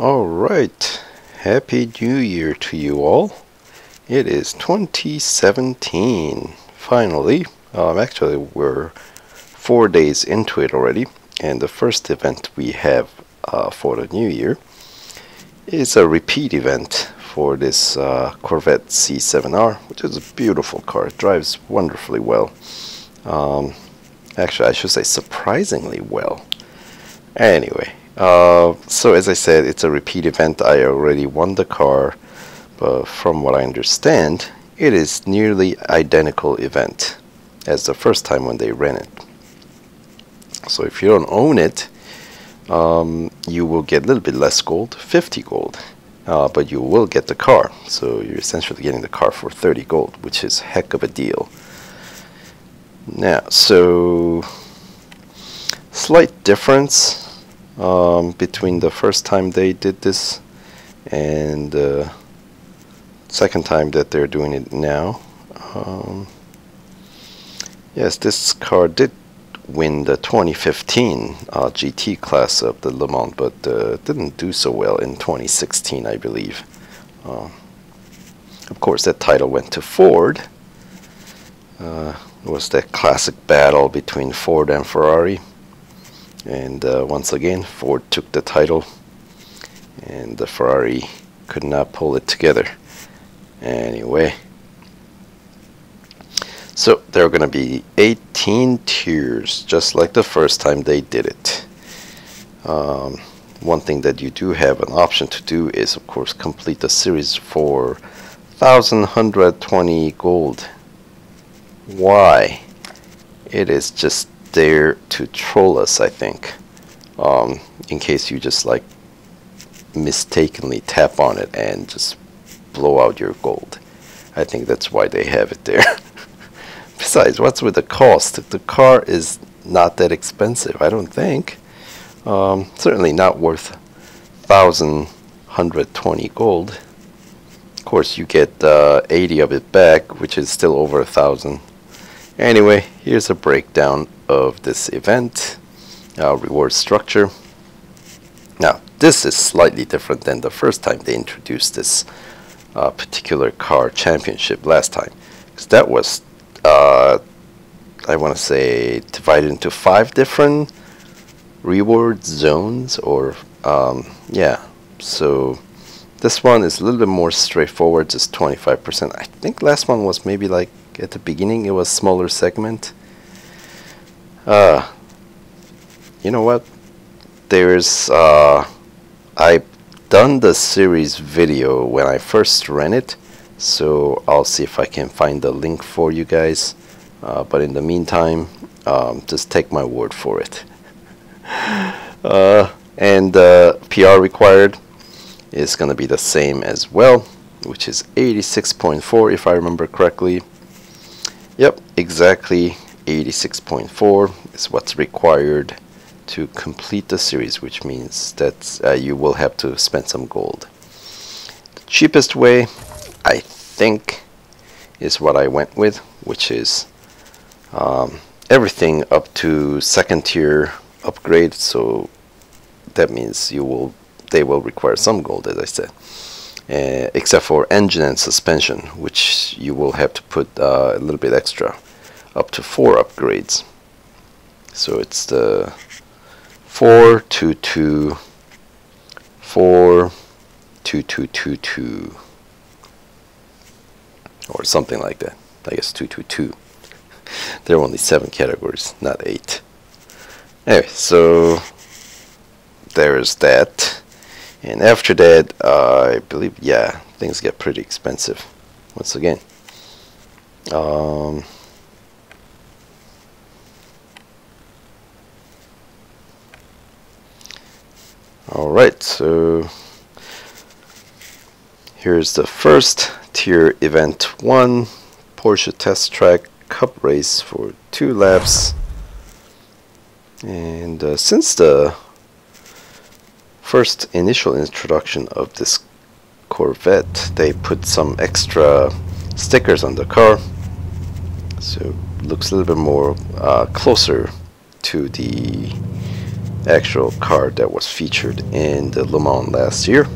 Alright, Happy New Year to you all. It is 2017, finally. Actually, we're 4 days into it already, and the first event we have for the new year is a repeat event for this Corvette C7R, which is a beautiful car. It drives wonderfully well. Actually, I should say surprisingly well. Anyway. So as I said, it's a repeat event. I already won the car, but from what I understand, it is nearly identical event as the first time when they ran it. So if you don't own it, you will get a little bit less gold, 50 gold, but you will get the car. So you're essentially getting the car for 30 gold, which is a heck of a deal. Now, so slight difference between the first time they did this and the second time that they're doing it now. Yes, this car did win the 2015 GT class of the Le Mans, but didn't do so well in 2016, I believe. Of course, that title went to Ford. It was that classic battle between Ford and Ferrari. And once again, Ford took the title, and the Ferrari could not pull it together. Anyway, so there are going to be 18 tiers, just like the first time they did it. One thing that you do have an option to do is, of course, complete the series for 1,120 gold. Why? It is just there to troll us, I think, in case you just like mistakenly tap on it and just blow out your gold. I think that's why they have it there. Besides, what's with the cost? The car is not that expensive, I don't think. Certainly not worth 1,120 gold. Of course, you get 80 of it back, which is still over 1,000. Anyway, here's a breakdown of this event, reward structure. Now, this is slightly different than the first time they introduced this particular car championship last time, because that was, I want to say, divided into 5 different reward zones, or yeah. So this one is a little bit more straightforward, just 25%. I think last one was maybe like at the beginning it was smaller segment. You know what? There's I've done the series video when I first ran it, so I'll see if I can find the link for you guys. But in the meantime, just take my word for it. And PR required is going to be the same as well, which is 86.4 if I remember correctly. Yep, exactly 86.4 is what's required to complete the series, which means that you will have to spend some gold. The cheapest way, I think, is what I went with, which is everything up to 2nd tier upgrade. So that means they will require some gold, as I said, except for engine and suspension, which you will have to put a little bit extra, up to 4 upgrades. So it's the 422, 42222, or something like that. I guess 222. There are only 7 categories, not 8. Anyway, so there's that. And after that, I believe, yeah, things get pretty expensive once again. Alright, so here's the first tier event 1, Porsche Test Track Cup Race for 2 laps. And since the first initial introduction of this Corvette, they put some extra stickers on the car, so it looks a little bit more closer to the actual car that was featured in the Le Mans last year.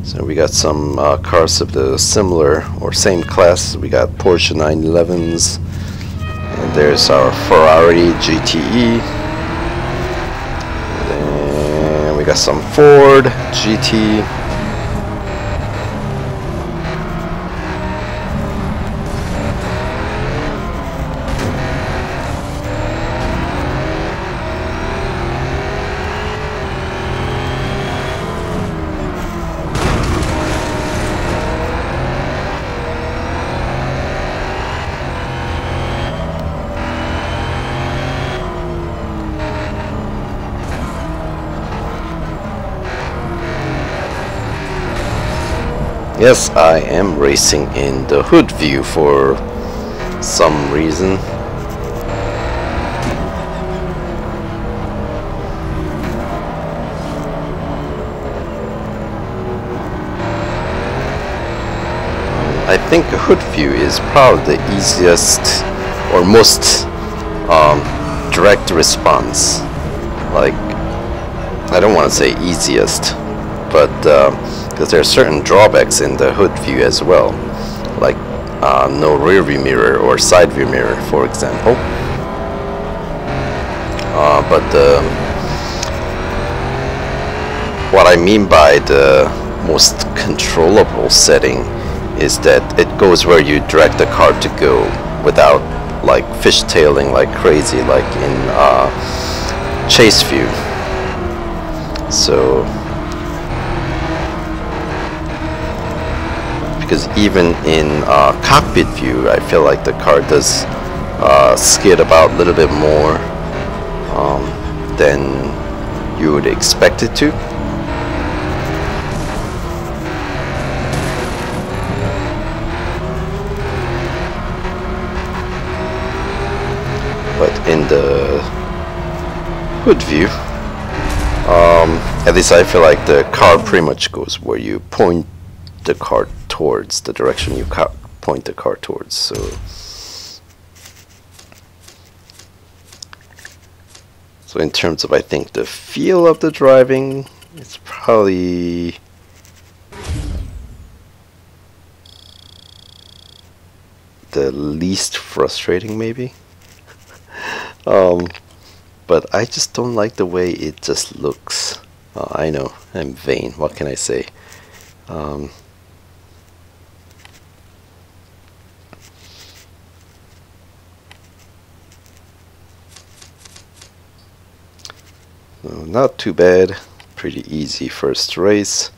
So we got some cars of the similar or same class. We got Porsche 911s, and there's our Ferrari GTE. Then we got some Ford GT. Yes, I am racing in the hood view for some reason. I think a hood view is probably the easiest or most direct response. Like, I don't want to say easiest, but because there are certain drawbacks in the hood view as well, like no rear view mirror or side view mirror, for example. But what I mean by the most controllable setting is that it goes where you direct the car to go without like fishtailing like crazy like in chase view. So because even in cockpit view, I feel like the car does skid about a little bit more than you would expect it to. But in the hood view, at least I feel like the car pretty much goes where you point the car towards, the direction you point the car towards. So in terms of, I think, the feel of the driving, it's probably the least frustrating, maybe. But I just don't like the way it just looks. I know, I'm vain, what can I say? Not too bad, pretty easy first race.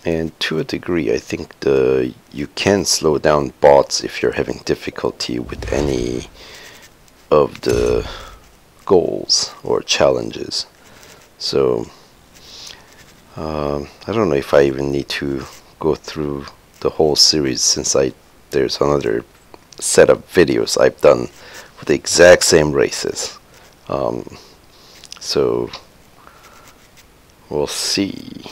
And to a degree, I think you can slow down bots if you're having difficulty with any of the goals or challenges. So I don't know if I even need to go through the whole series, since there's another set of videos I've done with the exact same races. So we'll see.